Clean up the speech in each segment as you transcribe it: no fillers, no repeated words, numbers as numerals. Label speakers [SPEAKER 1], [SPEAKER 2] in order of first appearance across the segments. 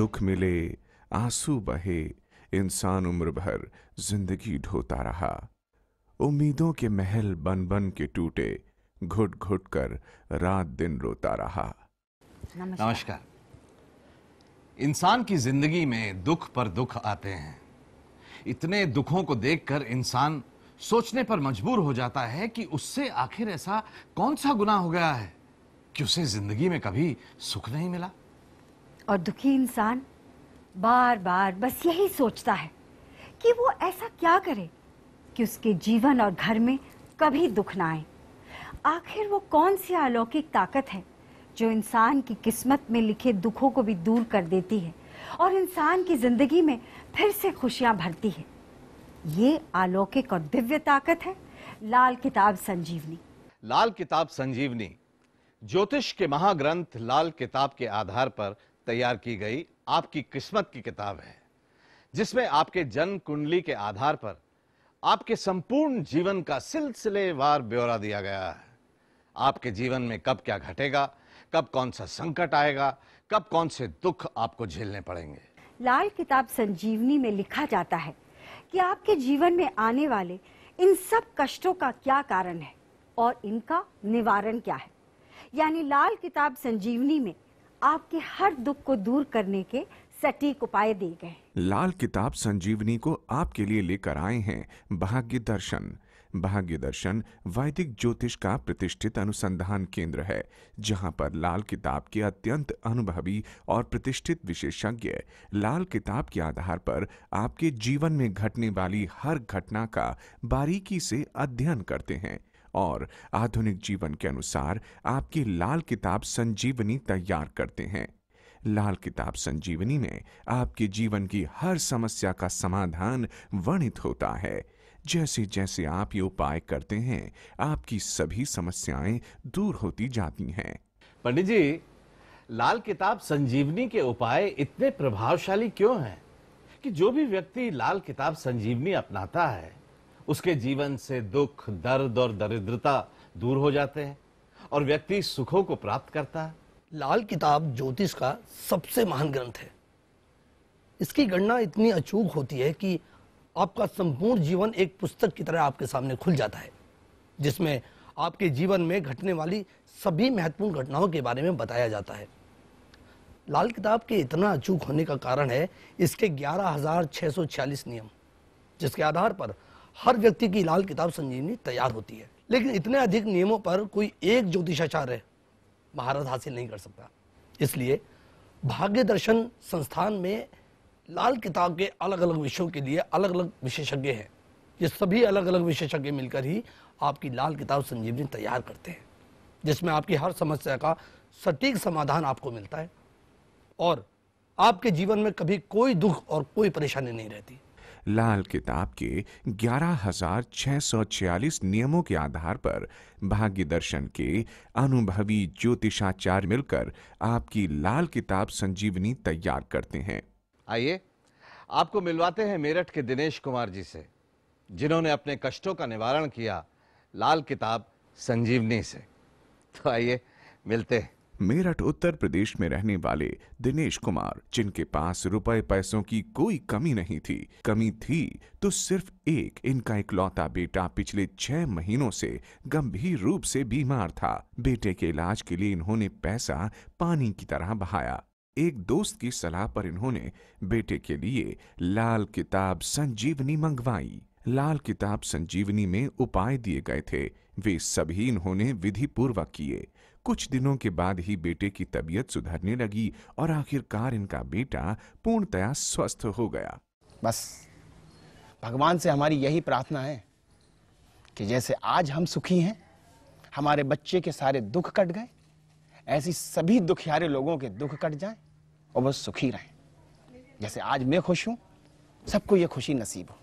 [SPEAKER 1] दुख मिले, आंसू बहे, इंसान उम्र भर जिंदगी ढोता रहा। उम्मीदों के महल बन बन के टूटे, घुट घुट कर रात दिन रोता रहा।
[SPEAKER 2] नमस्कार। इंसान की जिंदगी में दुख पर दुख आते हैं। इतने दुखों को देखकर इंसान सोचने पर मजबूर हो जाता है कि उससे आखिर ऐसा कौन सा गुनाह हो गया है कि उसे जिंदगी में कभी सुख नहीं मिला।
[SPEAKER 3] और दुखी इंसान बार बार बस यही सोचता है कि वो ऐसा क्या करे कि उसके जीवन और घर में कभी दुख ना आए। आखिर वो कौन सी अलौकिक ताकत है जो इंसान की किस्मत में लिखे दुखों को भी दूर कर देती है और इंसान की जिंदगी में फिर से खुशियां भरती है। ये अलौकिक और दिव्य ताकत है लाल किताब संजीवनी।
[SPEAKER 2] लाल किताब संजीवनी ज्योतिष के महाग्रंथ लाल किताब के आधार पर तैयार की गई आपकी किस्मत की किताब है, जिसमें आपके जन्म कुंडली के आधार पर आपके संपूर्ण जीवन का सिलसिलेवार ब्यौरा दिया गया है। आपके जीवन में कब क्या घटेगा, कब कौन सा संकट आएगा, कब कौन से दुख आपको झेलने पड़ेंगे।
[SPEAKER 3] लाल किताब संजीवनी में लिखा जाता है कि आपके जीवन में आने वाले इन सब कष्टों का क्या कारण है और इनका निवारण क्या है। यानी लाल किताब संजीवनी में आपके हर दुख को दूर करने के सटीक उपाय दिए गए।
[SPEAKER 1] लाल किताब संजीवनी को आपके लिए लेकर आए हैं भाग्य दर्शन। भाग्य दर्शन वैदिक ज्योतिष का प्रतिष्ठित अनुसंधान केंद्र है, जहां पर लाल किताब के अत्यंत अनुभवी और प्रतिष्ठित विशेषज्ञ लाल किताब के आधार पर आपके जीवन में घटने वाली हर घटना का बारीकी से अध्ययन करते हैं और आधुनिक जीवन के अनुसार आपकी लाल किताब संजीवनी तैयार करते हैं। लाल किताब संजीवनी में आपके जीवन की हर समस्या का समाधान वर्णित होता है। जैसे जैसे आप ये उपाय करते हैं, आपकी सभी समस्याएं दूर होती जाती हैं।
[SPEAKER 2] पंडित जी, लाल किताब संजीवनी के उपाय इतने प्रभावशाली क्यों हैं कि जो भी व्यक्ति लाल किताब संजीवनी अपनाता है उसके जीवन से दुख, दर्द और दरिद्रता दूर हो जाते हैं और व्यक्ति सुखों को प्राप्त करता है।
[SPEAKER 4] लाल किताब ज्योतिष का सबसे महान ग्रंथ है। इसकी गणना इतनी अचूक होती है कि आपका संपूर्ण जीवन एक पुस्तक की तरह आपके सामने खुल जाता है, जिसमें आपके जीवन में घटने वाली सभी महत्वपूर्ण घटनाओं के बारे में बताया जाता है। लाल किताब के इतना अचूक होने का कारण है इसके 11,646 नियम, जिसके आधार पर हर व्यक्ति की लाल किताब संजीवनी तैयार होती है। लेकिन इतने अधिक नियमों पर कोई एक ज्योतिषाचार्य महारत हासिल नहीं कर सकता। इसलिए भाग्य दर्शन संस्थान में लाल किताब के अलग अलग विषयों के लिए अलग अलग विशेषज्ञ हैं। ये सभी अलग अलग विशेषज्ञ मिलकर ही आपकी लाल किताब संजीवनी तैयार करते हैं, जिसमें आपकी हर समस्या का सटीक समाधान आपको मिलता है और आपके जीवन में कभी कोई दुख और कोई परेशानी नहीं रहती।
[SPEAKER 1] लाल किताब के 11,646 नियमों के आधार पर भाग्य दर्शन के अनुभवी ज्योतिषाचार्य मिलकर आपकी लाल किताब संजीवनी तैयार करते हैं।
[SPEAKER 2] आइए आपको मिलवाते हैं मेरठ के दिनेश कुमार जी से, जिन्होंने अपने कष्टों का निवारण किया लाल किताब संजीवनी से। तो आइए मिलते हैं।
[SPEAKER 1] मेरठ उत्तर प्रदेश में रहने वाले दिनेश कुमार, जिनके पास रुपए पैसों की कोई कमी नहीं थी, कमी थी तो सिर्फ एक, इनका इकलौता बेटा पिछले 6 महीनों से गंभीर रूप से बीमार था। बेटे के इलाज के लिए इन्होंने पैसा पानी की तरह बहाया। एक दोस्त की सलाह पर इन्होंने बेटे के लिए लाल किताब संजीवनी मंगवाई। लाल किताब संजीवनी में उपाय दिए गए थे, वे सभी इन्होंने विधि पूर्वक किए। कुछ दिनों के बाद ही बेटे की तबीयत सुधरने लगी और आखिरकार इनका बेटा पूर्णतया स्वस्थ हो गया।
[SPEAKER 5] बस भगवान से हमारी यही प्रार्थना है कि जैसे आज हम सुखी हैं, हमारे बच्चे के सारे दुख कट गए, ऐसी सभी दुखियारे लोगों के दुख कट जाएं और वो सुखी रहें। जैसे आज मैं खुश हूं, सबको ये खुशी नसीब हो।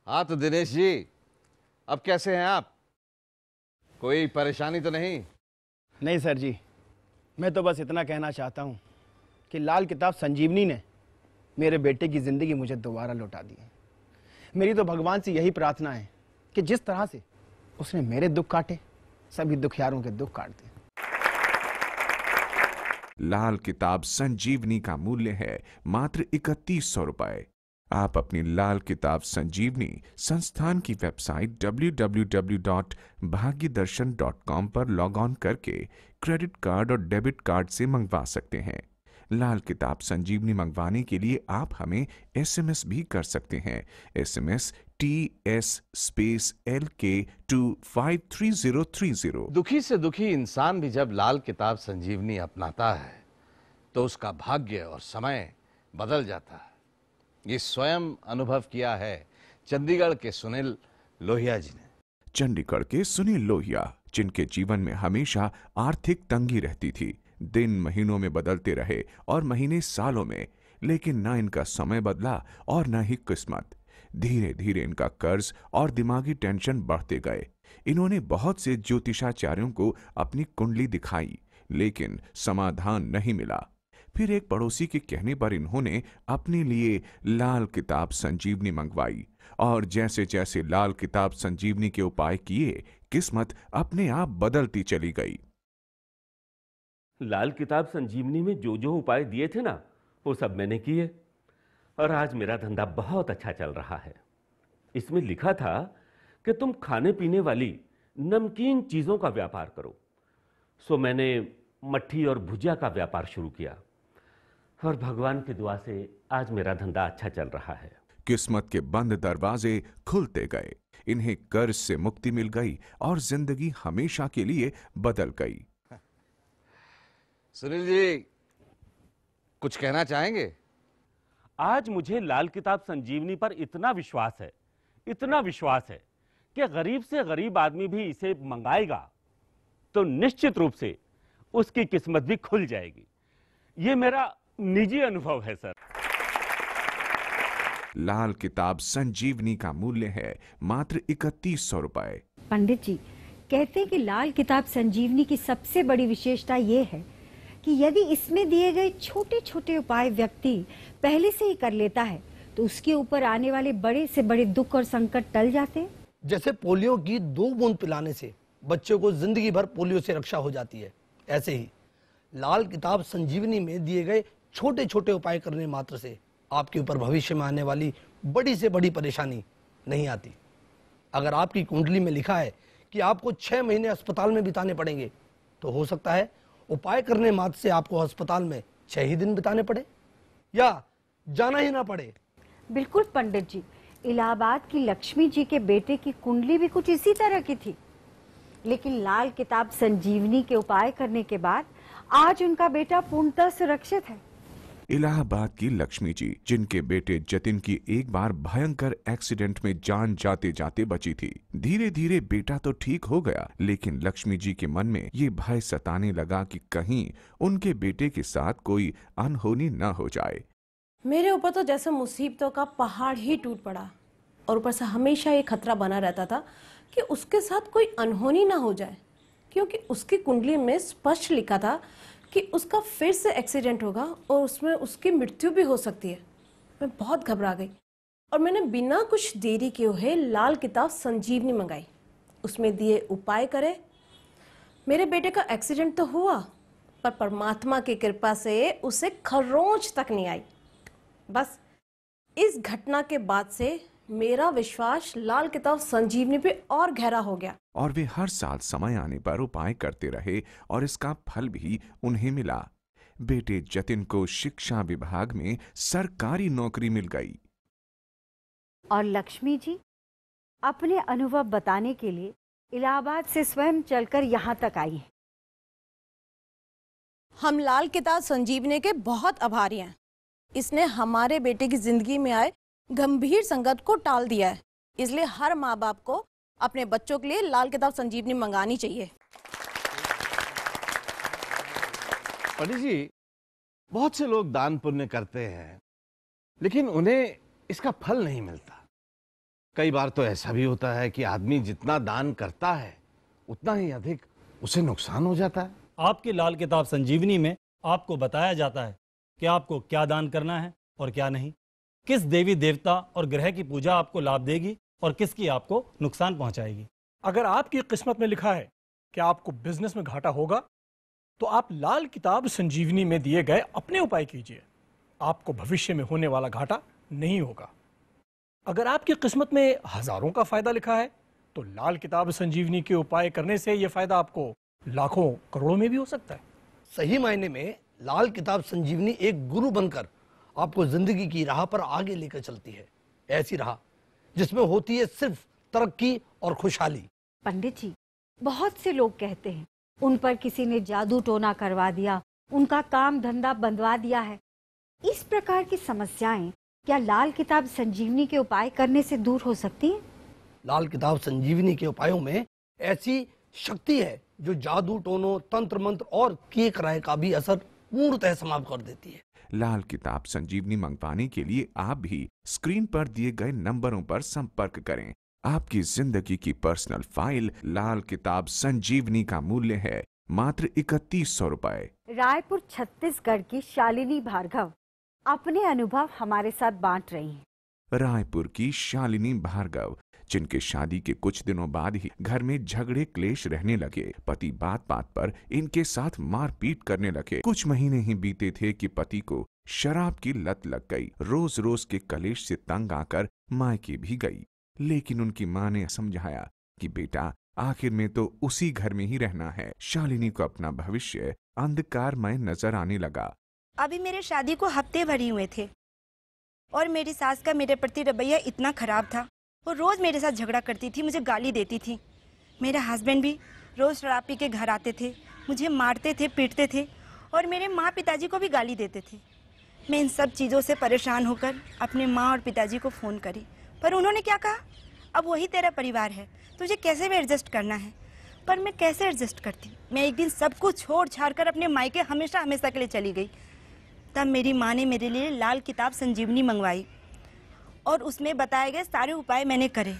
[SPEAKER 2] हाँ तो दिनेश जी, अब कैसे हैं आप? कोई परेशानी तो नहीं?
[SPEAKER 5] नहीं सर जी, मैं तो बस इतना कहना चाहता हूं कि लाल किताब संजीवनी ने मेरे बेटे की जिंदगी मुझे दोबारा लौटा दी है। मेरी तो भगवान से यही प्रार्थना है कि जिस तरह से उसने मेरे दुख काटे, सभी दुखियारों के दुख काट दे।
[SPEAKER 1] लाल किताब संजीवनी का मूल्य है मात्र 3100 रुपए। आप अपनी लाल किताब संजीवनी संस्थान की वेबसाइट www.bhagyadarshan.com पर लॉग ऑन करके क्रेडिट कार्ड और डेबिट कार्ड से मंगवा सकते हैं। लाल किताब संजीवनी मंगवाने के लिए आप हमें एसएमएस भी कर सकते हैं। SMS TS/LK to 53030।
[SPEAKER 2] दुखी से दुखी इंसान भी जब लाल किताब संजीवनी अपनाता है तो उसका भाग्य और समय बदल जाता है। ये स्वयं अनुभव किया है चंडीगढ़ के सुनील लोहिया जी ने।
[SPEAKER 1] चंडीगढ़ के सुनील लोहिया, जिनके जीवन में हमेशा आर्थिक तंगी रहती थी, दिन महीनों में बदलते रहे और महीने सालों में, लेकिन न इनका समय बदला और न ही किस्मत। धीरे धीरे इनका कर्ज और दिमागी टेंशन बढ़ते गए। इन्होंने बहुत से ज्योतिषाचार्यों को अपनी कुंडली दिखाई, लेकिन समाधान नहीं मिला। फिर एक पड़ोसी के कहने पर इन्होंने अपने लिए लाल किताब संजीवनी मंगवाई और जैसे जैसे लाल किताब संजीवनी के उपाय किए, किस्मत अपने आप बदलती चली गई।
[SPEAKER 6] लाल किताब संजीवनी में जो जो उपाय दिए थे ना, वो सब मैंने किए और आज मेरा धंधा बहुत अच्छा चल रहा है। इसमें लिखा था कि तुम खाने पीने वाली नमकीन चीजों का व्यापार करो। सो मैंने मट्ठी और भुजिया का व्यापार शुरू किया और भगवान की दुआ से आज मेरा धंधा अच्छा चल रहा है।
[SPEAKER 1] किस्मत के बंद दरवाजे खुलते गए, इन्हें कर्ज से मुक्ति मिल गई और जिंदगी हमेशा के लिए बदल गई।
[SPEAKER 2] सुनील जी, कुछ कहना चाहेंगे?
[SPEAKER 6] आज मुझे लाल किताब संजीवनी पर इतना विश्वास है कि गरीब से गरीब आदमी भी इसे मंगाएगा तो निश्चित रूप से उसकी किस्मत भी खुल जाएगी। ये मेरा निजी अनुभव है सर।
[SPEAKER 1] लाल किताब संजीवनी का मूल्य है मात्र 3100 रुपए।
[SPEAKER 3] पंडित जी कहते हैं कि लाल किताब संजीवनी की सबसे बड़ी विशेषता ये है कि यदि इसमें दिए गए छोटे छोटे उपाय व्यक्ति पहले से ही कर लेता है तो उसके ऊपर आने वाले बड़े से बड़े दुख और संकट टल जाते हैं।
[SPEAKER 4] जैसे पोलियो की 2 बूंद पिलाने से बच्चों को जिंदगी भर पोलियो से रक्षा हो जाती है, ऐसे ही लाल किताब संजीवनी में दिए गए छोटे छोटे उपाय करने मात्र से आपके ऊपर भविष्य में आने वाली बड़ी से बड़ी परेशानी नहीं आती। अगर आपकी कुंडली में लिखा है कि आपको 6 महीने अस्पताल में बिताने पड़ेंगे, तो हो सकता है उपाय करने मात्र से आपको अस्पताल में 6 ही दिन बिताने पड़े या जाना ही ना पड़े।
[SPEAKER 3] बिल्कुल पंडित जी, इलाहाबाद की लक्ष्मी जी के बेटे की कुंडली भी कुछ इसी तरह की थी, लेकिन लाल किताब संजीवनी के उपाय करने के बाद आज उनका बेटा पूर्णतः सुरक्षित है।
[SPEAKER 1] इलाहाबाद की लक्ष्मी जी, जिनके बेटे जतिन की एक बार भयंकर एक्सीडेंट में जान जाते जाते बची थी। धीरे धीरे बेटा तो ठीक हो गया, लेकिन लक्ष्मी जी के मन में ये भय सताने लगा कि कहीं उनके बेटे के साथ कोई अनहोनी न हो जाए।
[SPEAKER 7] मेरे ऊपर तो जैसे मुसीबतों का पहाड़ ही टूट पड़ा और ऊपर से हमेशा ये खतरा बना रहता था कि उसके साथ कोई अनहोनी ना हो जाए, क्योंकि उसकी कुंडली में स्पष्ट लिखा था कि उसका फिर से एक्सीडेंट होगा और उसमें उसकी मृत्यु भी हो सकती है। मैं बहुत घबरा गई और मैंने बिना कुछ देरी किए हुए लाल किताब संजीवनी मंगाई। उसमें दिए उपाय करे। मेरे बेटे का एक्सीडेंट तो हुआ, पर परमात्मा की कृपा से उसे खरोंच तक नहीं आई। बस इस घटना के बाद से मेरा विश्वास लाल किताब संजीवनी पे और गहरा हो गया
[SPEAKER 1] और वे हर साल समय आने पर उपाय करते रहे और इसका फल भी उन्हें मिला। बेटे जतिन को शिक्षा विभाग में सरकारी नौकरी मिल गई।
[SPEAKER 3] और लक्ष्मी जी अपने अनुभव बताने के लिए इलाहाबाद से स्वयं चलकर यहाँ तक आई हैं।
[SPEAKER 7] हम लाल किताब संजीवनी के बहुत आभारी हैं। इसने हमारे बेटे की जिंदगी में आए गंभीर संकट को टाल दिया है। इसलिए हर माँ बाप को अपने बच्चों के लिए लाल किताब संजीवनी मंगानी चाहिए।
[SPEAKER 2] पंडित जी, बहुत से लोग दान पुण्य करते हैं, लेकिन उन्हें इसका फल नहीं मिलता। कई बार तो ऐसा भी होता है कि आदमी जितना दान करता है उतना ही अधिक उसे नुकसान हो जाता है।
[SPEAKER 8] आपकी लाल किताब संजीवनी में आपको बताया जाता है कि आपको क्या दान करना है और क्या नहीं, किस देवी देवता और ग्रह की पूजा आपको लाभ देगी और किसकी आपको नुकसान पहुंचाएगी।
[SPEAKER 9] अगर आपकी किस्मत में लिखा है कि आपको बिजनेस में घाटा होगा, तो आप लाल किताब संजीवनी में दिए गए अपने उपाय कीजिए। आपको भविष्य में होने वाला घाटा नहीं होगा। अगर आपकी किस्मत में हजारों का फायदा लिखा है तो लाल किताब संजीवनी के उपाय करने से यह फायदा आपको लाखों करोड़ों में भी हो सकता है।
[SPEAKER 4] सही मायने में लाल किताब संजीवनी एक गुरु बनकर आपको जिंदगी की राह पर आगे लेकर चलती है, ऐसी राह जिसमें होती है सिर्फ तरक्की और खुशहाली।
[SPEAKER 3] पंडित जी, बहुत से लोग कहते हैं उन पर किसी ने जादू टोना करवा दिया, उनका काम धंधा बंदवा दिया है। इस प्रकार की समस्याएं क्या लाल किताब संजीवनी के उपाय करने से दूर हो सकती हैं?
[SPEAKER 4] लाल किताब संजीवनी के उपायों में ऐसी शक्ति है जो जादू टोनों, तंत्र मंत्र और किए कराए का भी असर पूर्णतः समाप्त कर देती है।
[SPEAKER 1] लाल किताब संजीवनी मंगवाने के लिए आप भी स्क्रीन पर दिए गए नंबरों पर संपर्क करें। आपकी जिंदगी की पर्सनल फाइल लाल किताब संजीवनी का मूल्य है मात्र 3100 रुपए।
[SPEAKER 3] रायपुर छत्तीसगढ़ की शालिनी भार्गव अपने अनुभव हमारे साथ बांट रही हैं।
[SPEAKER 1] रायपुर की शालिनी भार्गव, जिनके शादी के कुछ दिनों बाद ही घर में झगड़े क्लेश रहने लगे। पति बात बात पर इनके साथ मारपीट करने लगे। कुछ महीने ही बीते थे कि पति को शराब की लत लग गई। रोज रोज के कलेश से तंग आकर मायके भी गई, लेकिन उनकी मां ने समझाया कि बेटा आखिर में तो उसी घर में ही रहना है। शालिनी को अपना भविष्य अंधकारमय नजर आने लगा।
[SPEAKER 10] अभी मेरे शादी को हफ्ते भर ही हुए थे और मेरी सास का मेरे प्रति रवैया इतना खराब था। वो रोज़ मेरे साथ झगड़ा करती थी, मुझे गाली देती थी। मेरा हस्बैंड भी रोज़ शराब पी के घर आते थे, मुझे मारते थे, पीटते थे और मेरे माँ पिताजी को भी गाली देते थे। मैं इन सब चीज़ों से परेशान होकर अपने माँ और पिताजी को फ़ोन करी, पर उन्होंने क्या कहा, अब वही तेरा परिवार है, तुझे कैसे भी एडजस्ट करना है। पर मैं कैसे एडजस्ट करती। मैं एक दिन सब कुछ छोड़ छाड़ कर अपने मायके हमेशा हमेशा के लिए चली गई। तब मेरी माँ ने मेरे लिए लाल किताब संजीवनी मंगवाई और उसमें बताए गए सारे उपाय मैंने करे,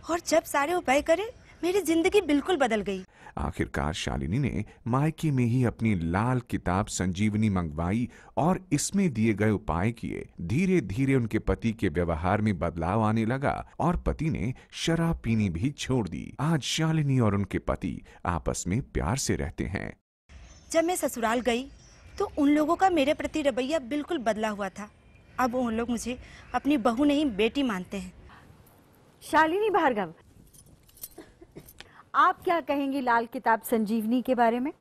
[SPEAKER 10] और जब सारे उपाय करे मेरी जिंदगी बिल्कुल बदल गई।
[SPEAKER 1] आखिरकार शालिनी ने मायके में ही अपनी लाल किताब संजीवनी मंगवाई और इसमें दिए गए उपाय किए। धीरे धीरे उनके पति के व्यवहार में बदलाव आने लगा और पति ने शराब पीनी भी छोड़ दी। आज शालिनी और उनके पति आपस में प्यार से रहते हैं।
[SPEAKER 10] जब मैं ससुराल गई तो उन लोगों का मेरे प्रति रवैया बिल्कुल बदला हुआ था। अब उन लोग मुझे अपनी बहू नहीं बेटी मानते हैं।
[SPEAKER 3] शालिनी भार्गव, आप क्या कहेंगी लाल किताब संजीवनी के बारे में?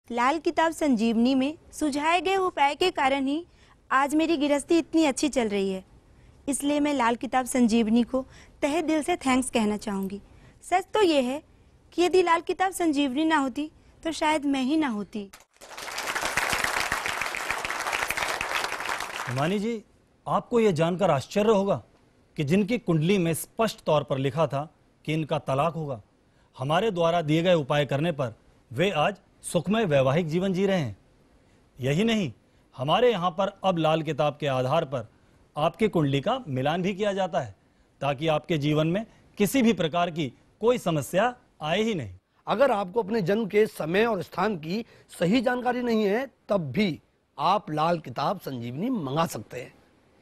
[SPEAKER 10] लाल किताब संजीवनी में सुझाए गए उपाय के कारण ही आज मेरी गृहस्थी इतनी अच्छी चल रही है। इसलिए मैं लाल किताब संजीवनी को तहे दिल से थैंक्स कहना चाहूँगी। सच तो ये है कि यदि लाल किताब संजीवनी ना होती तो शायद मैं ही ना होती।
[SPEAKER 8] हिमानी जी, आपको यह जानकर आश्चर्य होगा कि जिनकी कुंडली में स्पष्ट तौर पर लिखा था कि इनका तलाक होगा, हमारे द्वारा दिए गए उपाय करने पर वे आज सुखमय वैवाहिक जीवन जी रहे हैं। यही नहीं, हमारे यहाँ पर अब लाल किताब के आधार पर आपकी कुंडली का मिलान भी किया जाता है ताकि आपके जीवन में किसी भी प्रकार की कोई समस्या आए ही नहीं।
[SPEAKER 4] अगर आपको अपने जन्म के समय और स्थान की सही जानकारी नहीं है तब भी आप लाल किताब संजीवनी मंगा सकते हैं।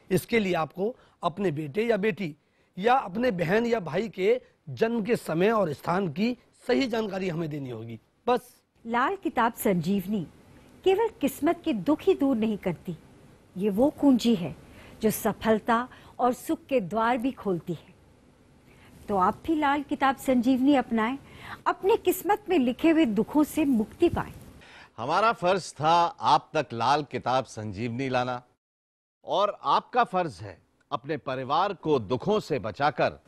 [SPEAKER 4] इसके लिए आपको अपने बेटे या बेटी या अपने बहन या भाई के जन्म के समय और स्थान की सही जानकारी हमें देनी होगी, बस।
[SPEAKER 3] लाल किताब संजीवनी केवल किस्मत के दुख ही दूर नहीं करती, ये वो कुंजी है जो सफलता और सुख के द्वार भी खोलती है। तो आप भी लाल किताब संजीवनी अपनाएं, अपने किस्मत में लिखे हुए दुखों से मुक्ति पाएं।
[SPEAKER 2] हमारा फर्ज था आप तक लाल किताब संजीवनी लाना, और आपका फर्ज है अपने परिवार को दुखों से बचाकर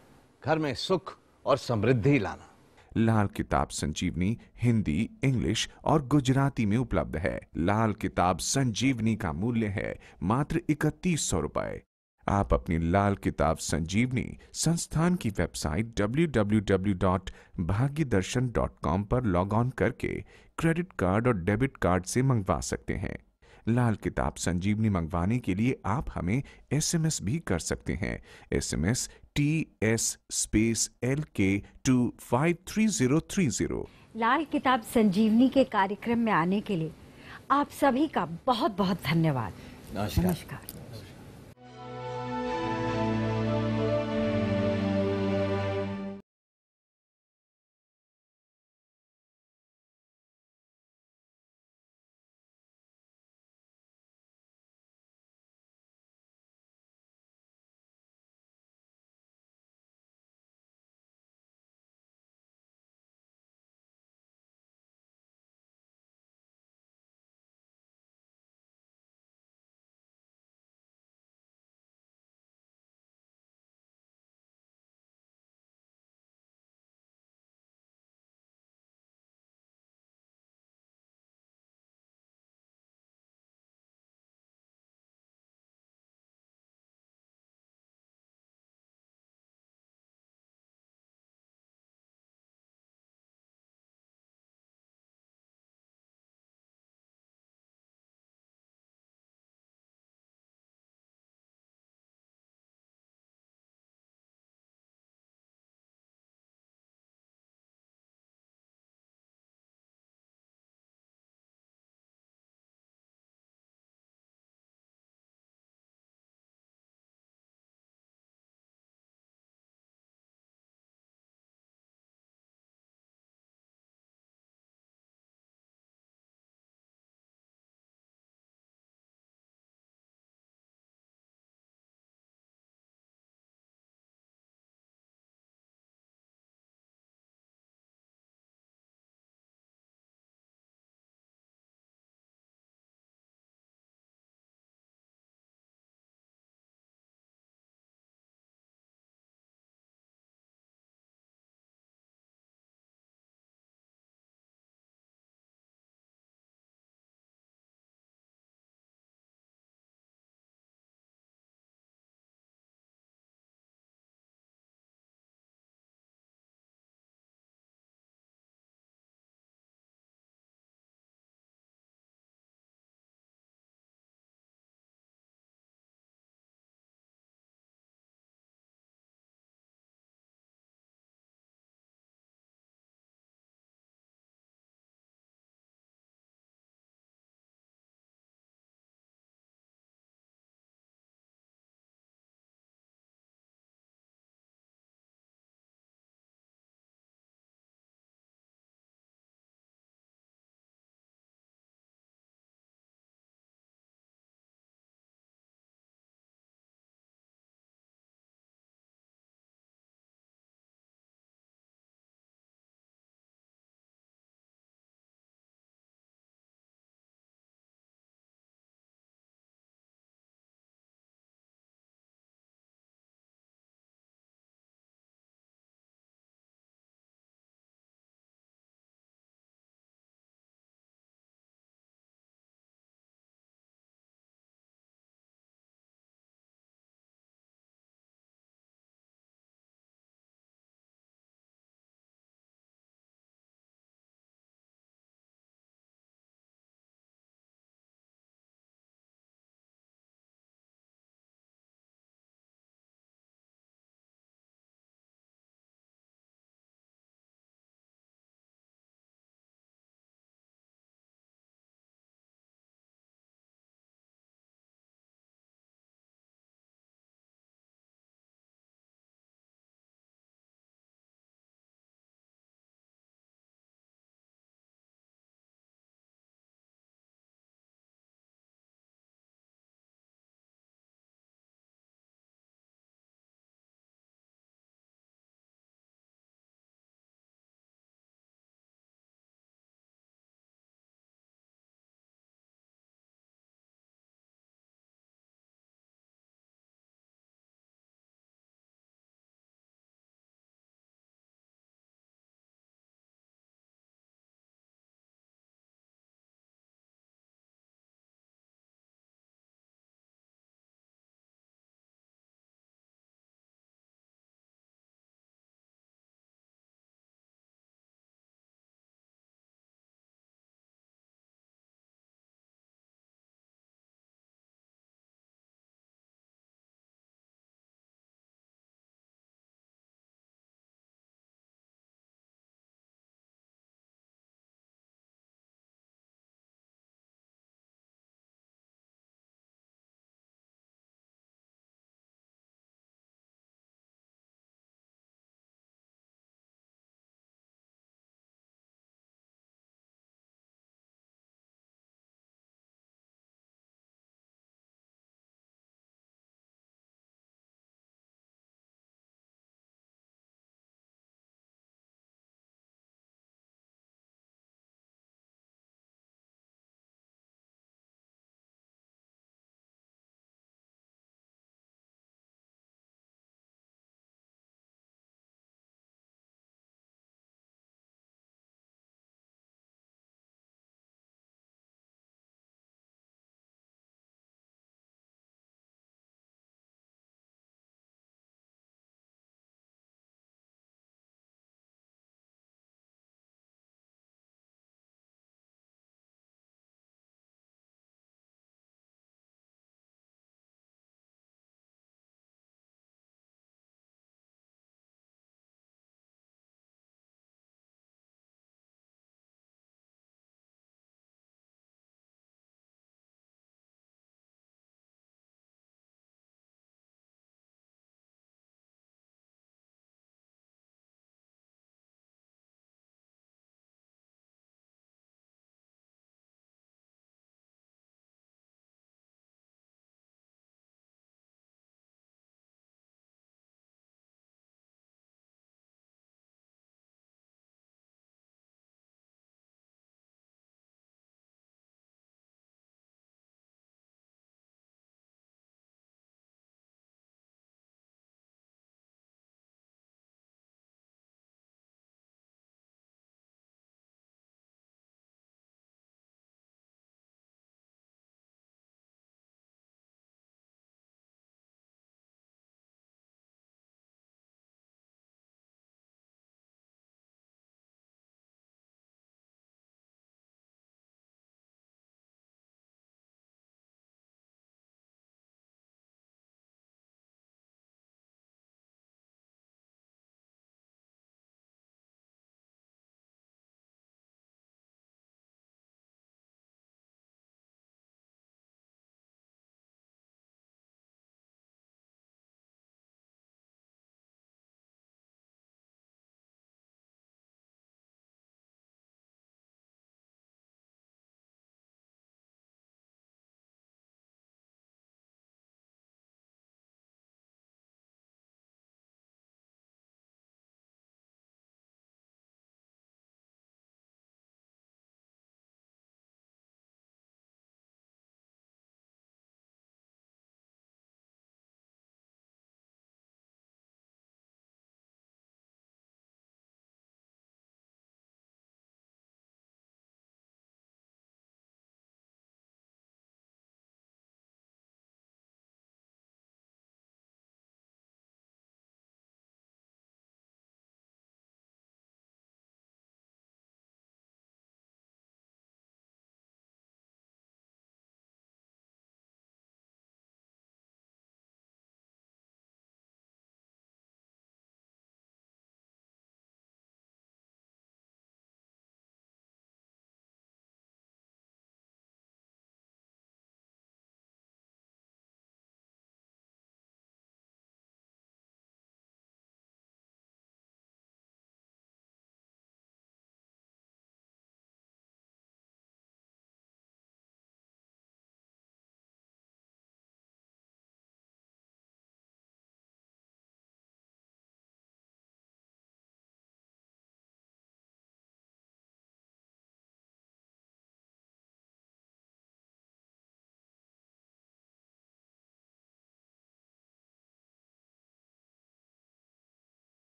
[SPEAKER 2] घर में सुख और समृद्धि लाना।
[SPEAKER 1] लाल किताब संजीवनी हिंदी, इंग्लिश और गुजराती में उपलब्ध है। लाल किताब संजीवनी का मूल्य है मात्र 3100 रुपए। आप अपनी लाल किताब संजीवनी संस्थान की वेबसाइट www.bhagyadarsan.com पर लॉग ऑन करके क्रेडिट कार्ड और डेबिट कार्ड से मंगवा सकते हैं। लाल किताब संजीवनी मंगवाने के लिए आप हमें SMS भी कर सकते हैं। SMS TS/LK to 53030।
[SPEAKER 3] लाल किताब संजीवनी के कार्यक्रम में आने के लिए आप सभी का बहुत बहुत धन्यवाद।
[SPEAKER 2] नमस्कार।
[SPEAKER 3] नमस्कार।